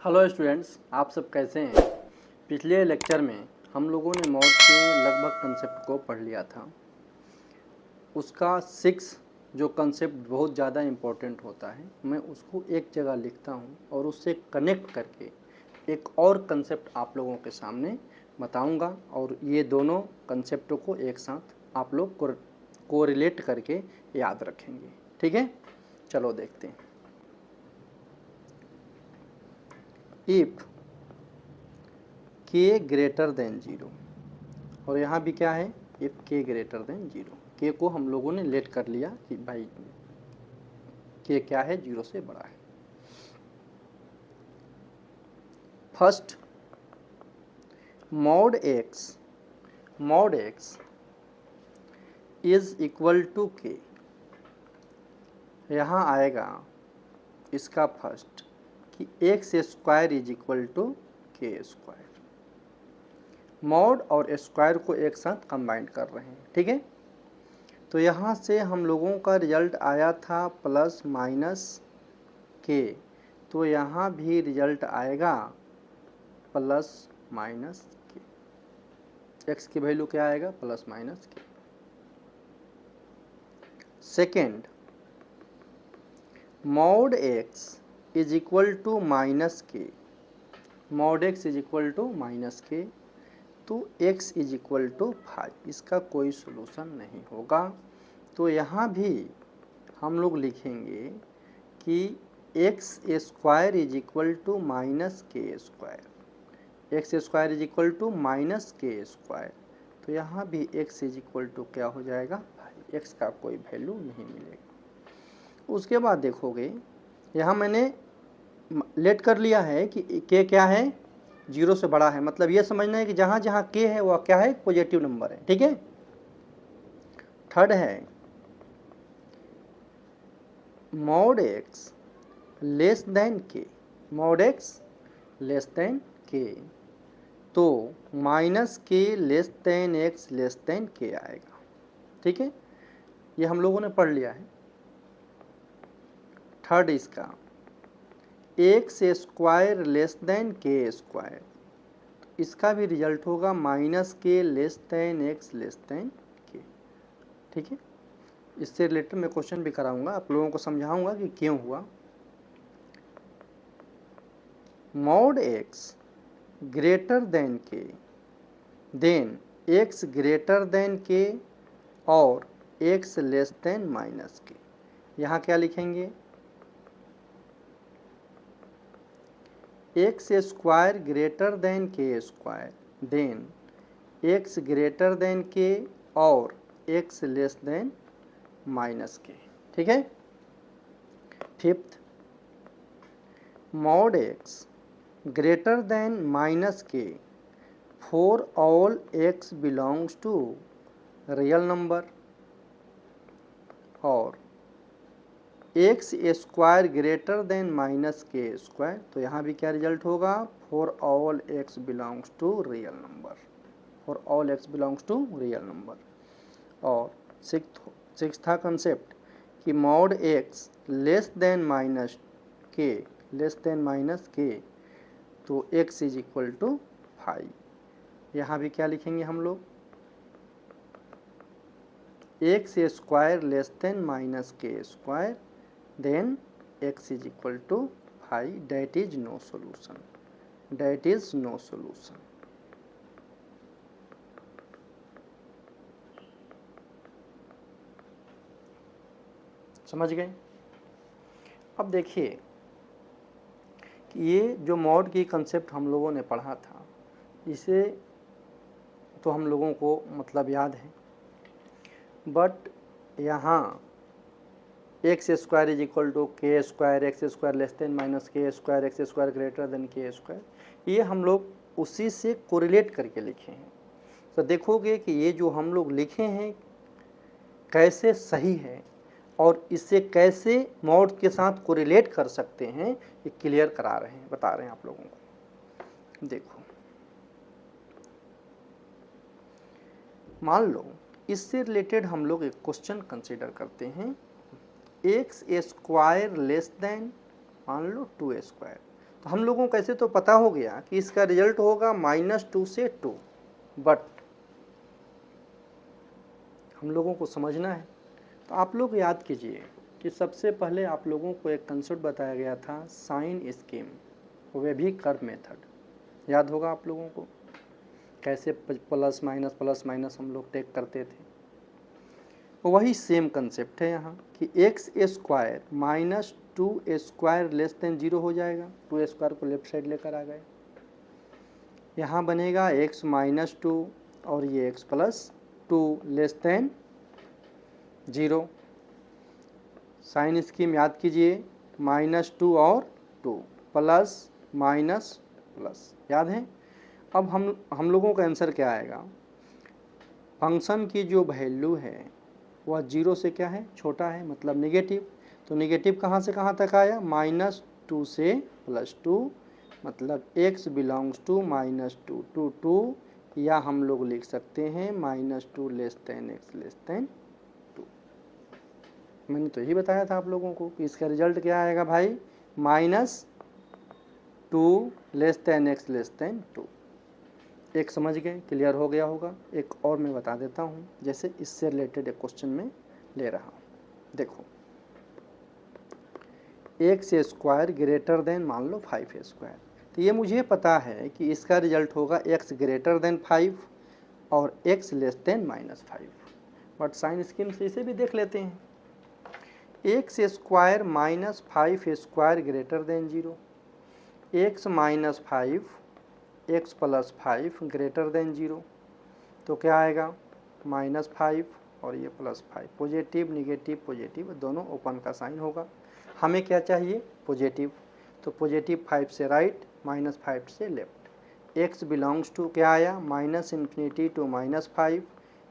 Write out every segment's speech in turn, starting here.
Hello students, आप सब कैसे हैं। पिछले लेक्चर में हम लोगों ने मॉड के लगभग कंसेप्ट को पढ़ लिया था। उसका 6 जो कंसेप्ट बहुत ज़्यादा इम्पोर्टेंट होता है, मैं उसको एक जगह लिखता हूँ और उससे कनेक्ट करके एक और कंसेप्ट आप लोगों के सामने बताऊँगा और ये दोनों कंसेप्टों को एक साथ आप लोग कोरिलेट करके याद रखेंगे। ठीक है, चलो देखते हैं। इफ़ k ग्रेटर देन 0, और यहाँ भी क्या है, if k greater than 0। k को हम लोगों ने लेट कर लिया कि भाई k क्या है, 0 से बड़ा है। First, mod x is equal to k। यहाँ आएगा इसका फर्स्ट कि x square is equal to k square. Mod और स्क्वायर को एक साथ कंबाइन कर रहे हैं। ठीक है, तो यहाँ से हम लोगों का रिजल्ट आया था प्लस माइनस k, तो यहाँ भी रिजल्ट आएगा प्लस माइनस के। एक्स की वैल्यू क्या आएगा, plus minus k. Second, mod x is equal to minus k. Mod x is equal to minus k, तो एक्स इज इक्वल टू 5। इसका कोई सोल्यूशन नहीं होगा। तो यहाँ भी हम लोग लिखेंगे कि x square is equal to minus k square. X square is equal to minus k square, तो यहाँ भी एक्स इज इक्वल टू क्या हो जाएगा, एक्स का कोई वैल्यू नहीं मिलेगा। उसके बाद देखोगे यहाँ मैंने लेट कर लिया है कि के क्या है, 0 से बड़ा है। मतलब ये समझना है कि जहाँ जहाँ के है वह क्या है, पॉजिटिव नंबर है। ठीक है। थर्ड है मॉड एक्स लेस देन के। मॉड एक्स लेस देन के, तो माइनस के less than x less then के आएगा। ठीक है, ये हम लोगों ने पढ़ लिया है। थर्ड इसका x square less then k square, इसका भी रिजल्ट होगा माइनस के less than x less then के। ठीक है, इससे रिलेटेड मैं क्वेश्चन भी कराऊंगा, आप लोगों को समझाऊंगा कि क्यों हुआ। मॉड एक्स ग्रेटर देन के, then x greater than k और एक्स लेस देन माइनस के। यहाँ क्या लिखेंगे, x square greater than k square, then x greater than k और x less than minus k. ठीक है। Fifth, mod x greater than minus k for all x belongs to real number, और x square greater than minus k square, तो यहाँ भी क्या result होगा, for all x belongs to real number. For all x belongs to real number. और sixth था concept कि mod x less than minus के, लेस देन माइनस के, तो एक्स इज इक्वल टू 5। यहाँ भी क्या लिखेंगे हम लोग, x square less than minus k square, then x is equal to 5, that is no solution, that is no solution। समझ गए। अब देखिए कि ये जो मॉड की कंसेप्ट हम लोगों ने पढ़ा था, इसे तो हम लोगों को मतलब याद है, बट यहाँ x square is equal to k square, x square less than minus k square, x square greater than k square, ये हम लोग उसी से कोरिलेट करके लिखे हैं। तो देखोगे कि ये जो हम लोग लिखे हैं कैसे सही है और इससे कैसे मॉड के साथ कोरिलेट कर सकते हैं, ये क्लियर करा रहे हैं, बता रहे हैं आप लोगों को। देखो, मान लो इससे रिलेटेड हम लोग एक क्वेश्चन कंसीडर करते हैं, एक्स स्क्वायर लेस देन मान लो 2 स्क्वायर। तो हम लोगों को कैसे तो पता हो गया कि इसका रिजल्ट होगा -2 से 2, बट हम लोगों को समझना है। तो आप लोग याद कीजिए कि सबसे पहले आप लोगों को एक कंसेप्ट बताया गया था साइन स्कीम, वह भी कर्व मेथड। याद होगा आप लोगों को कैसे प्लस माइनस हम लोग टेक करते थे। वही सेम कंसेप्ट है यहाँ कि x square minus 2 square less than 0 हो जाएगा। 2 स्क्वायर को लेफ्ट साइड लेकर आ गए, यहाँ बनेगा x माइनस 2 और ये x plus 2 less than 0। Sign scheme याद कीजिए, -2 और 2 प्लस माइनस प्लस, याद है। अब हम लोगों का आंसर क्या आएगा, फंक्शन की जो वैल्यू है वह 0 से क्या है, छोटा है, मतलब नेगेटिव। तो नेगेटिव कहाँ से कहाँ तक आया, -2 से +2, मतलब x बिलोंग्स टू -2 to 2, या हम लोग लिख सकते हैं -2 less then x less then 2। मैंने तो यही बताया था आप लोगों को कि इसका रिजल्ट क्या आएगा भाई, -2 less then x less then 2। एक समझ गए, क्लियर हो गया होगा। एक और मैं बता देता हूँ, जैसे इससे रिलेटेड एक क्वेश्चन में ले रहा हूँ। देखो, एक्स स्क्वायर ग्रेटर देन मान लो 5 स्क्वायर, तो ये मुझे पता है कि इसका रिजल्ट होगा x ग्रेटर देन 5 और x less than -5, but sign scheme से इसे भी देख लेते हैं। X square minus 5 square greater than 0, x minus 5 x plus 5 greater than 0, तो क्या आएगा, -5 और ये +5, पॉजिटिव निगेटिव दोनों ओपन का साइन होगा। हमें क्या चाहिए, पॉजिटिव, तो पॉजिटिव 5 से राइट, -5 से लेफ्ट। x बिलोंग्स टू क्या आया, -∞ to -5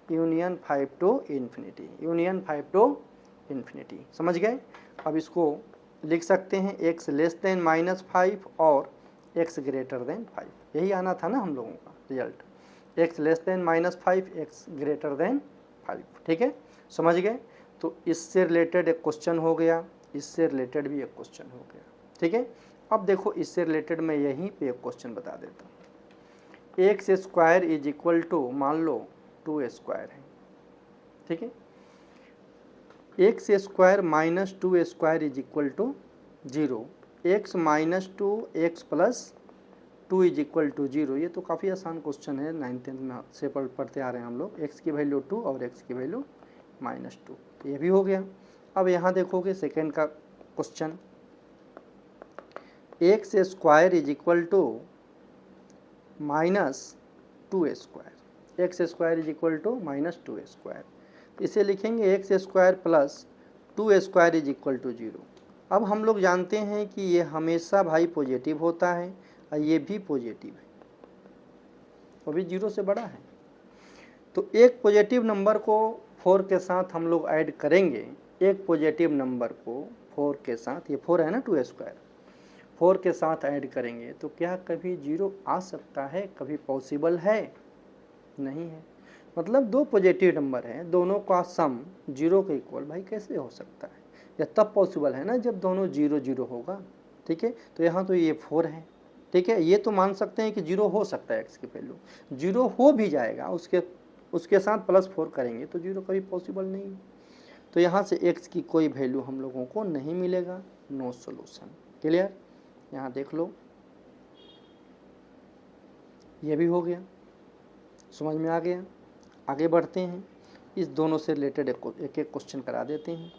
union 5 to infinity, union 5 to infinity. समझ गए। अब इसको लिख सकते हैं x लेस देन -5 और x ग्रेटर देन 5, यही आना था ना हम लोगों का result, x less than -5 x greater than 5। ठीक है, समझ गए। तो इससे रिलेटेड एक क्वेश्चन हो गया, इससे रिलेटेड भी एक क्वेश्चन हो गया। ठीक है, अब देखो इससे रिलेटेड मैं यहीं पे एक क्वेश्चन बता देता हूँ। X square is equal to मान लो 2 स्क्वायर है, ठीक है। X square minus 2 square is equal to 0, X minus 2 X plus 2 is equal to 0। ये तो काफ़ी आसान क्वेश्चन है, 9th-10th में से पढ़ते आ रहे हैं हम लोग। एक्स की वैल्यू 2 और एक्स की वैल्यू -2, तो ये भी हो गया। अब यहाँ देखोगे सेकेंड का question, x square is equal to -2 square, x square is equal to -2 square, इसे लिखेंगे x square plus 2 square is equal to 0। अब हम लोग जानते हैं कि ये हमेशा भाई पॉजिटिव होता है और ये भी पॉजिटिव है, वो भी 0 से बड़ा है। तो एक पॉजिटिव नंबर को 4 के साथ हम लोग ऐड करेंगे, एक पॉजिटिव नंबर को 4 के साथ, ये 4 है ना 2 स्क्वायर, 4 के साथ ऐड करेंगे तो क्या कभी 0 आ सकता है, कभी पॉसिबल है, नहीं है। मतलब दो पॉजिटिव नंबर हैं, दोनों का सम 0 के इक्वल भाई कैसे हो सकता है, या तब पॉसिबल है ना जब दोनों 0 0 होगा। ठीक है, तो यहाँ तो ये 4 है, ठीक है, ये तो मान सकते हैं कि 0 हो सकता है, x की वैल्यू 0 हो भी जाएगा, उसके साथ +4 करेंगे तो 0 कभी पॉसिबल नहीं। तो यहाँ से x की कोई वैल्यू हम लोगों को नहीं मिलेगा, नो सॉल्यूशन। क्लियर, यहाँ देख लो, ये भी हो गया, समझ में आ गया। आगे बढ़ते हैं, इस दोनों से रिलेटेड एक एक क्वेश्चन करा देते हैं।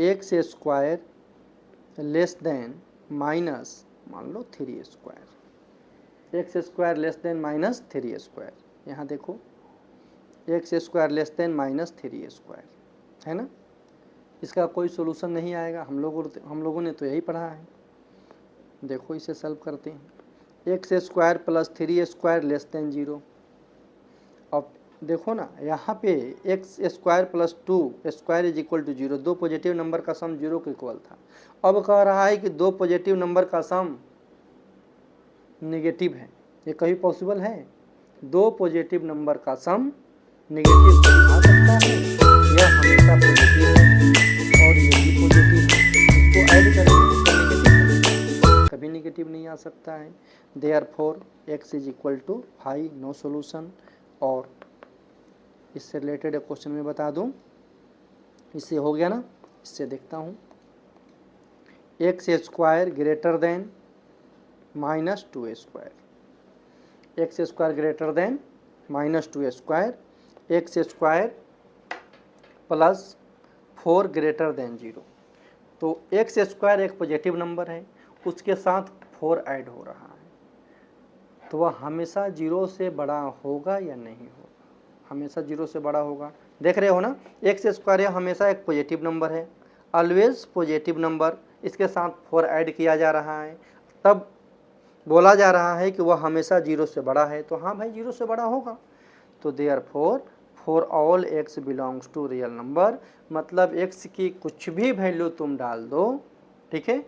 X square less than minus मान लो 3 square, x square less then -3 square, यहाँ देखो x square less then -3 square है ना, इसका कोई सोल्यूशन नहीं आएगा। हम लोगों ने तो यही पढ़ा है। देखो इसे सॉल्व करते हैं, x square plus 3 square less than 0। अब देखो ना, यहाँ पे x square plus 2 square is equal to 0, दो पॉजिटिव नंबर का सम 0 के इक्वल था। अब कह रहा है कि दो पॉजिटिव नंबर का सम नेगेटिव है, ये कभी पॉसिबल है? दो पॉजिटिव नंबर का सम नेगेटिव आ सकता है, यह हमेशा पॉजिटिव है और ये भी पॉजिटिव है। इसको ऐड करेंगे नहीं आ सकता है। Therefore x is equal to 5, no solution. और इससे रिलेटेड एक क्वेश्चन में बता दूं, इससे हो गया ना, इससे देखता हूं। X square greater than minus 2 square, x square greater than minus 2 square, x square plus 4 greater than 0। तो एक्स स्क्वायर एक पॉजिटिव नंबर है, उसके साथ 4 ऐड हो रहा है, तो वह हमेशा 0 से बड़ा होगा या नहीं होगा? हमेशा 0 से बड़ा होगा। देख रहे हो ना, एक्स स्क्वायर हमेशा एक पॉजिटिव नंबर है, ऑलवेज पॉजिटिव नंबर, इसके साथ 4 ऐड किया जा रहा है, तब बोला जा रहा है कि वह हमेशा 0 से बड़ा है। तो हाँ भाई 0 से बड़ा होगा। तो therefore for all x belongs to real number, मतलब एक्स की कुछ भी वैल्यू तुम डाल दो, ठीक है,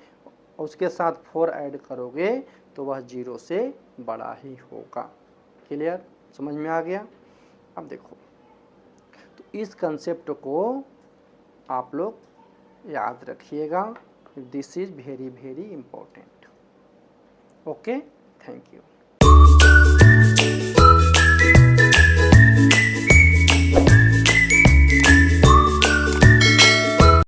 उसके साथ 4 ऐड करोगे तो वह 0 से बड़ा ही होगा। क्लियर, समझ में आ गया? अब देखो, तो इस कंसेप्ट को आप लोग याद रखिएगा, this is very very important. Okay, thank you.